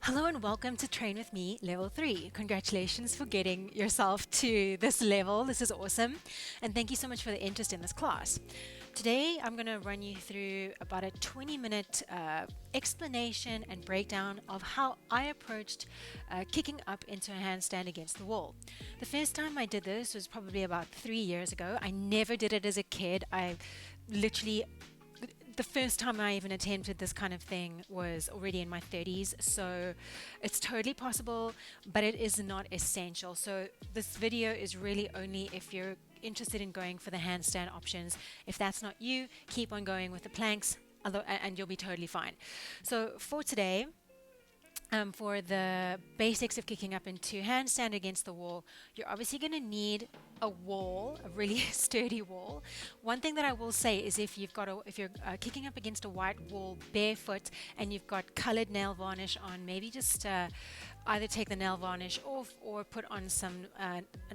Hello and welcome to Train with Me Level 3. Congratulations for getting yourself to this level. This is awesome. And thank you so much for the interest in this class. Today I'm going to run you through about a 20-minute explanation and breakdown of how I approached kicking up into a handstand against the wall. The first time I did this was probably about 3 years ago. I never did it as a kid. I literally the first time I even attempted this kind of thing was already in my 30s, so it's totally possible, but it is not essential. So this video is really only if you're interested in going for the handstand options. If that's not you, keep on going with the planks, and you'll be totally fine. So for today, for the basics of kicking up into handstand against the wall, you're obviously going to need a wall, a really sturdy wall. One thing that I will say is if you're kicking up against a white wall barefoot and you've got colored nail varnish on, maybe just either take the nail varnish off or put on some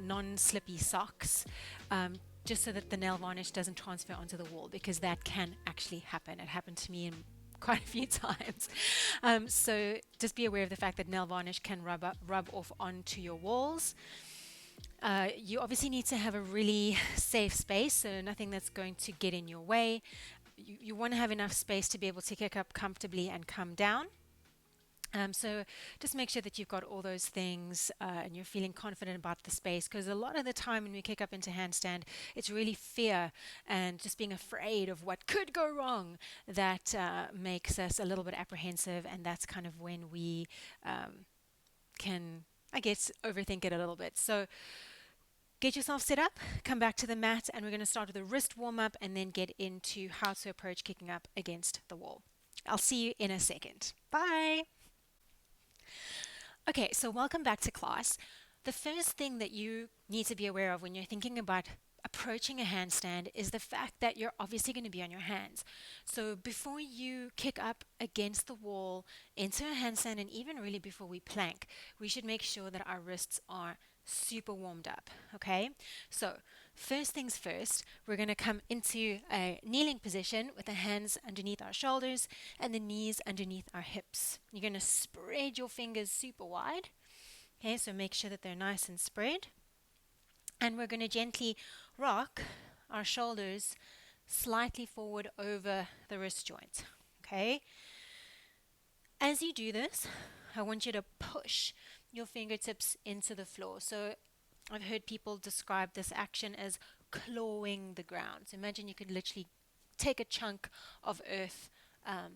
non-slippy socks. Just so that the nail varnish doesn't transfer onto the wall, because that can actually happen. It happened to me in quite a few times. So just be aware of the fact that nail varnish can rub off onto your walls. You obviously need to have a really safe space, so nothing that's going to get in your way. You want to have enough space to be able to kick up comfortably and come down. So just make sure that you've got all those things and you're feeling confident about the space, because a lot of the time when we kick up into handstand, it's really fear and just being afraid of what could go wrong that makes us a little bit apprehensive, and that's kind of when we can, I guess, overthink it a little bit. So get yourself set up, come back to the mat, and we're going to start with a wrist warm-up and then get into how to approach kicking up against the wall. I'll see you in a second. Bye! Okay, so welcome back to class. The first thing that you need to be aware of when you're thinking about approaching a handstand is the fact that you're obviously going to be on your hands. So before you kick up against the wall into a handstand, and even really before we plank, we should make sure that our wrists are super warmed up. Okay, so first things first, we're going to come into a kneeling position with the hands underneath our shoulders and the knees underneath our hips. You're going to spread your fingers super wide. Okay, so make sure that they're nice and spread. And we're going to gently rock our shoulders slightly forward over the wrist joint. Okay, as you do this, I want you to push your fingertips into the floor. So I've heard people describe this action as clawing the ground. So imagine you could literally take a chunk of earth out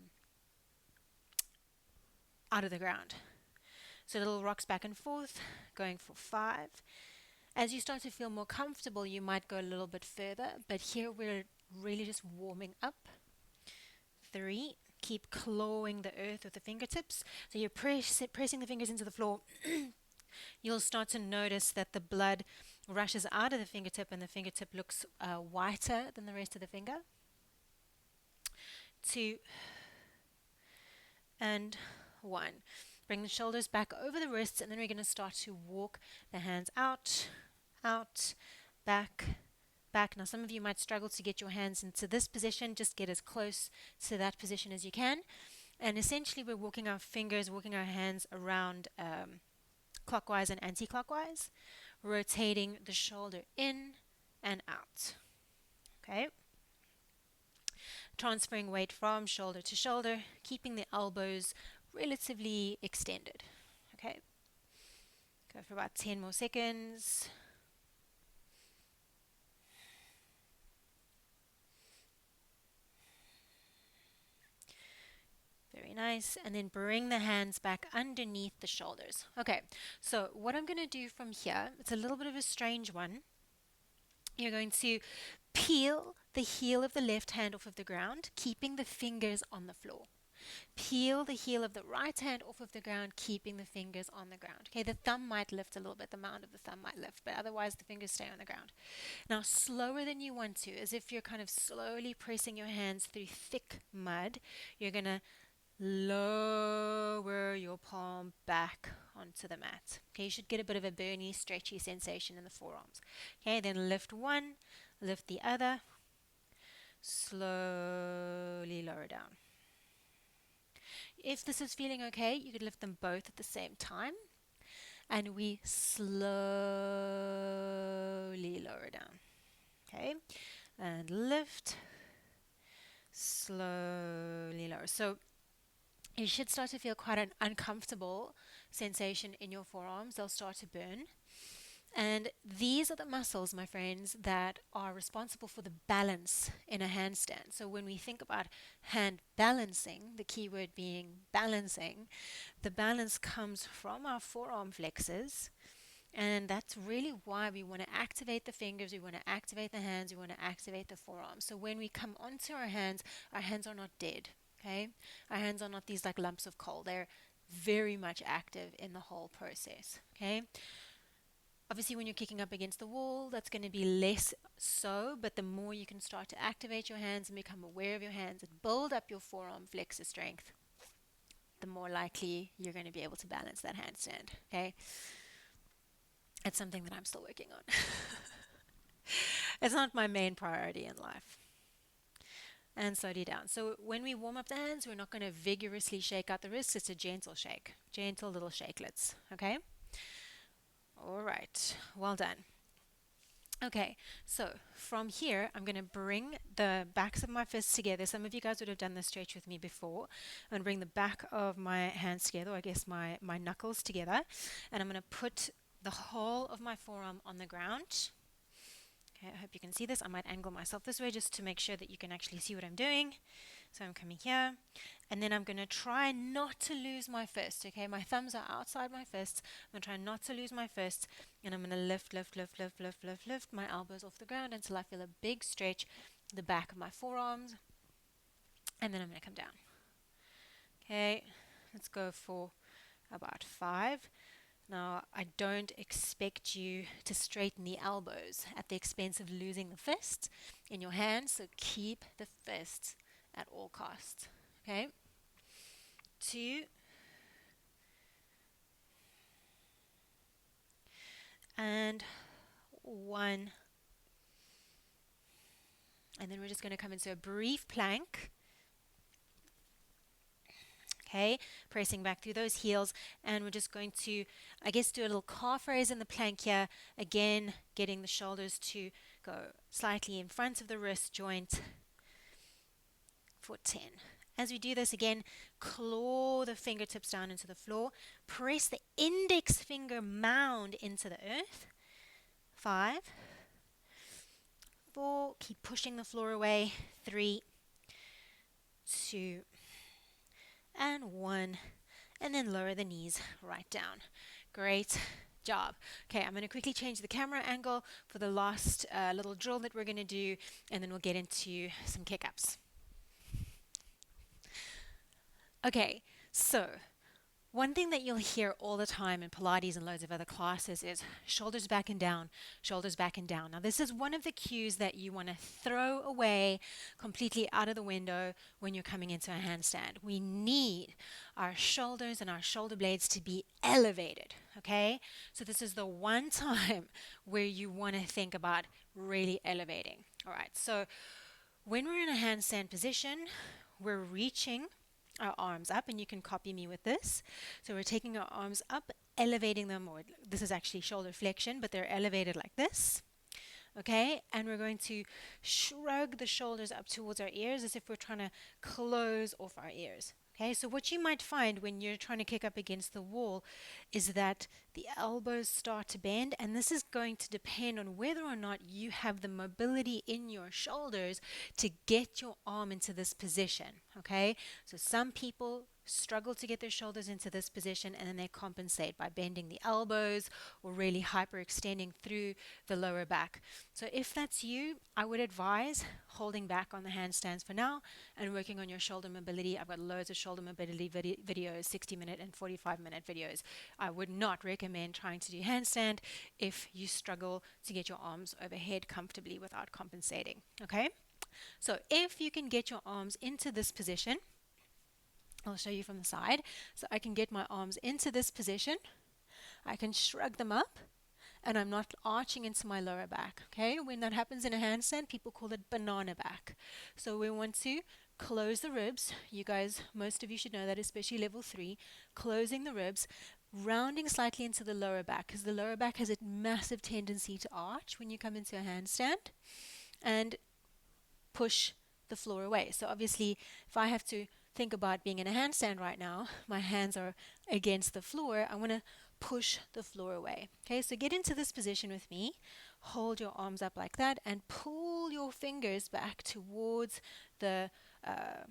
of the ground. So the little rocks back and forth, going for 5. As you start to feel more comfortable, you might go a little bit further, but here we're really just warming up. 3. Keep clawing the earth with the fingertips. So you're pressing the fingers into the floor. You'll start to notice that the blood rushes out of the fingertip and the fingertip looks whiter than the rest of the finger. 2 and 1. Bring the shoulders back over the wrists, and then we're going to start to walk the hands out, out, back, back. Now some of you might struggle to get your hands into this position. Just get as close to that position as you can. And essentially we're walking our fingers, walking our hands around clockwise and anti-clockwise, rotating the shoulder in and out. Okay. Transferring weight from shoulder to shoulder, keeping the elbows relatively extended. Okay. Go for about 10 more seconds. Very nice. And then bring the hands back underneath the shoulders. Okay, so what I'm going to do from here, it's a little bit of a strange one. You're going to peel the heel of the left hand off of the ground, keeping the fingers on the floor. Peel the heel of the right hand off of the ground, keeping the fingers on the ground. Okay, the thumb might lift a little bit, the mound of the thumb might lift, but otherwise the fingers stay on the ground. Now, slower than you want to, as if you're kind of slowly pressing your hands through thick mud, you're going to lower your palm back onto the mat. Okay, you should get a bit of a burny, stretchy sensation in the forearms. Okay, then lift one, lift the other, slowly lower down. If this is feeling okay, you could lift them both at the same time. And we slowly lower down. Okay? And lift, slowly lower. So you should start to feel quite an uncomfortable sensation in your forearms. They'll start to burn. And these are the muscles, my friends, that are responsible for the balance in a handstand. So when we think about hand balancing, the key word being balancing, the balance comes from our forearm flexors. And that's really why we want to activate the fingers, we want to activate the hands, we want to activate the forearms. So when we come onto our hands are not dead, okay? Our hands are not these like lumps of coal. They're very much active in the whole process, okay? Obviously, when you're kicking up against the wall, that's going to be less so, but the more you can start to activate your hands and become aware of your hands and build up your forearm flexor strength, the more likely you're going to be able to balance that handstand, okay? It's something that I'm still working on. It's not my main priority in life. And slowly down. So when we warm up the hands, we're not going to vigorously shake out the wrists. It's a gentle shake, gentle little shakelets, okay? All right, well done. Okay, so from here, I'm going to bring the backs of my fists together. Some of you guys would have done this stretch with me before. I'm going to bring the back of my hands together, or I guess my knuckles together, and I'm going to put the whole of my forearm on the ground. Okay, I hope you can see this. I might angle myself this way just to make sure that you can actually see what I'm doing. So I'm coming here, and then I'm going to try not to lose my fist, okay? My thumbs are outside my fists. I'm going to try not to lose my fist, and I'm going to lift, lift, lift, lift, lift, lift, lift my elbows off the ground until I feel a big stretch, the back of my forearms, and then I'm going to come down. Okay, let's go for about 5. Now, I don't expect you to straighten the elbows at the expense of losing the fist in your hand, so keep the fist at all costs. Okay? 2 and 1. And then we're just going to come into a brief plank. Okay, pressing back through those heels, and we're just going to, I guess, do a little calf raise in the plank here. Again, getting the shoulders to go slightly in front of the wrist joint for 10. As we do this again, claw the fingertips down into the floor. Press the index finger mound into the earth. 5, 4, keep pushing the floor away. 3, 2, and 1. And then lower the knees right down. Great job. Okay, I'm going to quickly change the camera angle for the last little drill that we're going to do, and then we'll get into some kick-ups. Okay, so one thing that you'll hear all the time in Pilates and loads of other classes is shoulders back and down, shoulders back and down. Now, this is one of the cues that you want to throw away completely out of the window when you're coming into a handstand. We need our shoulders and our shoulder blades to be elevated, okay? So this is the one time where you want to think about really elevating. All right, so when we're in a handstand position, we're reaching our arms up, and you can copy me with this. So we're taking our arms up, elevating them, or this is actually shoulder flexion, but they're elevated like this. Okay, and we're going to shrug the shoulders up towards our ears as if we're trying to close off our ears. Okay, so what you might find when you're trying to kick up against the wall is that the elbows start to bend, and this is going to depend on whether or not you have the mobility in your shoulders to get your arm into this position. Okay, so some people struggle to get their shoulders into this position, and then they compensate by bending the elbows or really hyperextending through the lower back. So if that's you, I would advise holding back on the handstands for now and working on your shoulder mobility. I've got loads of shoulder mobility videos, 60-minute and 45-minute videos. I would not recommend trying to do handstand if you struggle to get your arms overhead comfortably without compensating. Okay, so if you can get your arms into this position, I'll show you from the side. So I can get my arms into this position. I can shrug them up, and I'm not arching into my lower back. Okay, when that happens in a handstand, people call it banana back. So we want to close the ribs. You guys, most of you should know that, especially level 3, closing the ribs, rounding slightly into the lower back, because the lower back has a massive tendency to arch when you come into a handstand, and push the floor away. So obviously, if I have to think about being in a handstand right now, my hands are against the floor, I want to push the floor away. Okay, so get into this position with me. Hold your arms up like that and pull your fingers back the uh,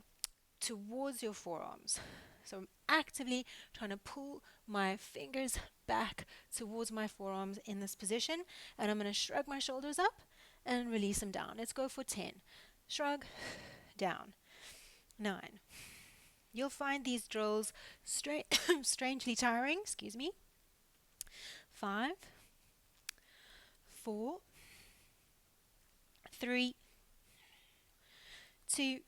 towards your forearms. So I'm actively trying to pull my fingers back towards my forearms in this position, and I'm going to shrug my shoulders up and release them down. Let's go for 10. Shrug, down. 9. You'll find these drills strangely tiring, excuse me. 5, 4, 3, 2,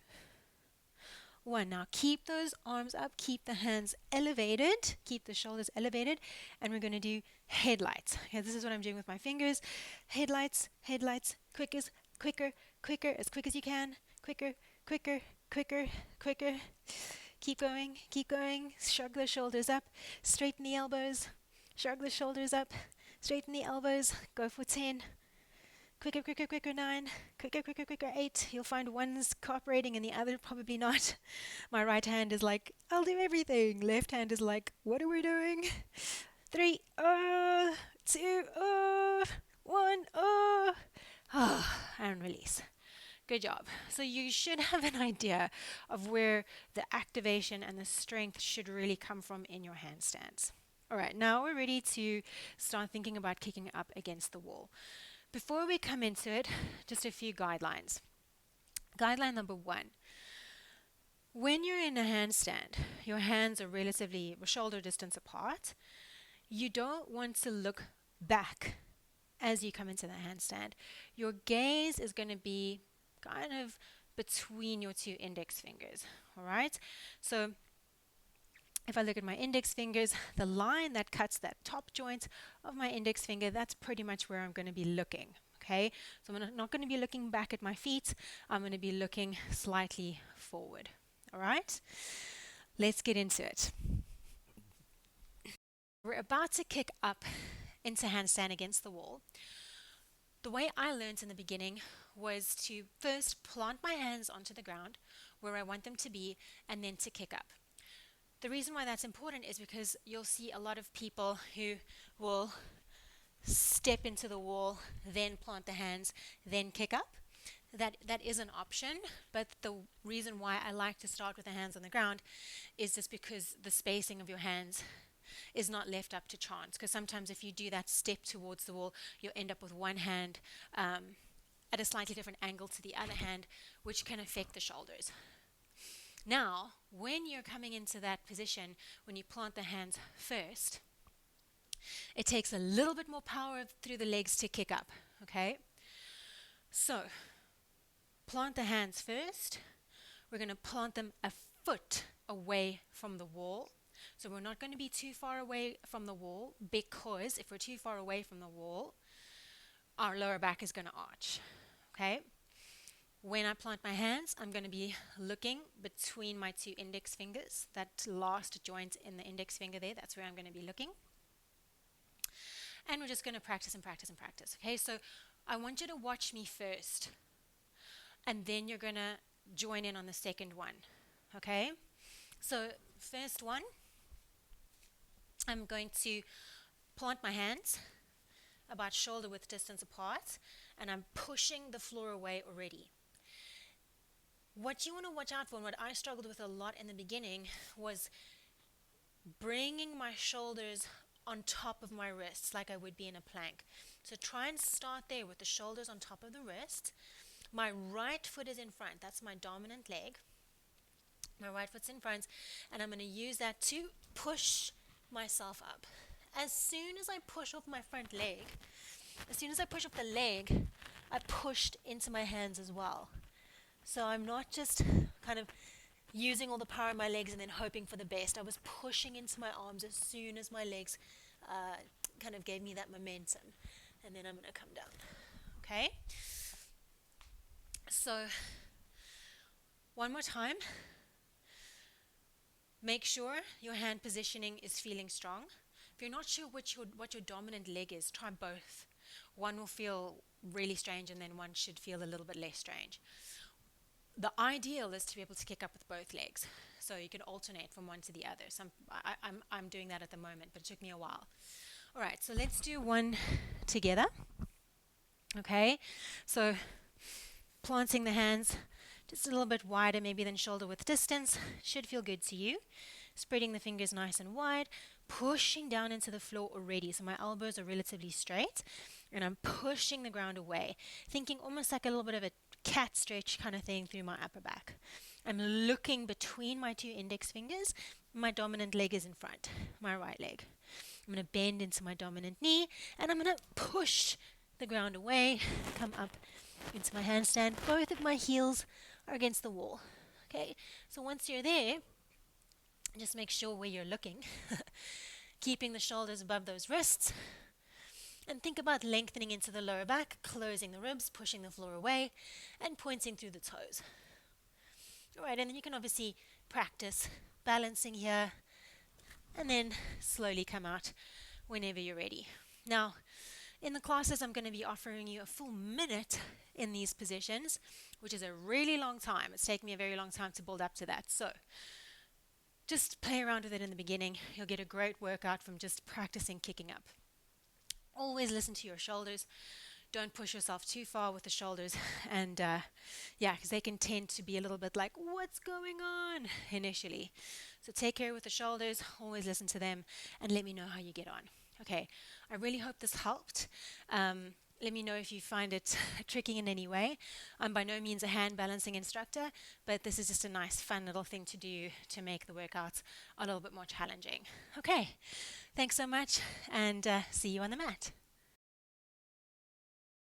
1. Now keep those arms up, keep the hands elevated, keep the shoulders elevated, and we're going to do headlights. Okay, this is what I'm doing with my fingers. Headlights, headlights, quicker, quicker, as quick as you can, quicker, quicker, quicker, quicker. Keep going, shrug the shoulders up, straighten the elbows, shrug the shoulders up, straighten the elbows, go for 10. Quicker, quicker, quicker, 9. Quicker, quicker, quicker, 8. You'll find one's cooperating and the other probably not. My right hand is like, I'll do everything. Left hand is like, what are we doing? 3, 2, 1, and release. Good job. So you should have an idea of where the activation and the strength should really come from in your handstands. All right, now we're ready to start thinking about kicking up against the wall. Before we come into it, just a few guidelines. Guideline number 1. When you're in a handstand, your hands are relatively shoulder distance apart. You don't want to look back as you come into the handstand. Your gaze is going to be kind of between your 2 index fingers. All right? So if I look at my index fingers, the line that cuts that top joint of my index finger, that's pretty much where I'm going to be looking. Okay, so I'm not going to be looking back at my feet. I'm going to be looking slightly forward. All right, let's get into it. We're about to kick up into handstand against the wall. The way I learned in the beginning was to first plant my hands onto the ground where I want them to be, and then to kick up. The reason why that's important is because you'll see a lot of people who will step into the wall, then plant the hands, then kick up. That is an option, but the reason why I like to start with the hands on the ground is just because the spacing of your hands is not left up to chance. Because sometimes if you do that step towards the wall, you'll end up with one hand at a slightly different angle to the other hand, which can affect the shoulders. Now, when you're coming into that position, when you plant the hands first, it takes a little bit more power through the legs to kick up, okay? So, plant the hands first. We're going to plant them a foot away from the wall. So we're not going to be too far away from the wall, because if we're too far away from the wall, our lower back is going to arch, okay? When I plant my hands, I'm going to be looking between my 2 index fingers. That last joint in the index finger there, that's where I'm going to be looking. And we're just going to practice and practice and practice. Okay, so I want you to watch me first, and then you're going to join in on the second one. Okay, so first one, I'm going to plant my hands about shoulder width distance apart, and I'm pushing the floor away already. What you want to watch out for, and what I struggled with a lot in the beginning, was bringing my shoulders on top of my wrists like I would be in a plank. So try and start there with the shoulders on top of the wrist. My right foot is in front. That's my dominant leg. My right foot's in front, and I'm going to use that to push myself up. As soon as I push off my front leg, as soon as I push off the leg, I pushed into my hands as well. So I'm not just kind of using all the power in my legs and then hoping for the best. I was pushing into my arms as soon as my legs kind of gave me that momentum. And then I'm going to come down. Okay? So One more time. Make sure your hand positioning is feeling strong. If you're not sure what your dominant leg is, try both. One will feel really strange and then one should feel a little bit less strange. The ideal is to be able to kick up with both legs. So you can alternate from one to the other. I'm doing that at the moment, but it took me a while. All right, so let's do one together. Okay, so planting the hands just a little bit wider maybe than shoulder width distance should feel good to you. Spreading the fingers nice and wide, pushing down into the floor already. So my elbows are relatively straight and I'm pushing the ground away, thinking almost like a little bit of a cat stretch kind of thing through my upper back. I'm looking between my two index fingers. My dominant leg is in front, my right leg. I'm going to bend into my dominant knee and I'm going to push the ground away, come up into my handstand. Both of my heels are against the wall. Okay, so once you're there, just make sure where you're looking, keeping the shoulders above those wrists, and think about lengthening into the lower back, closing the ribs, pushing the floor away, and pointing through the toes. All right, and then you can obviously practice balancing here, and then slowly come out whenever you're ready. Now, in the classes, I'm going to be offering you a full minute in these positions, which is a really long time. It's taken me a very long time to build up to that. So just play around with it in the beginning. You'll get a great workout from just practicing kicking up. Always listen to your shoulders. Don't push yourself too far with the shoulders. And because they can tend to be a little bit like, what's going on initially. So take care with the shoulders. Always listen to them and let me know how you get on. Okay, I really hope this helped. Let me know if you find it tricky in any way. I'm by no means a hand balancing instructor, but this is just a nice, fun little thing to do to make the workouts a little bit more challenging. Okay, thanks so much, and see you on the mat.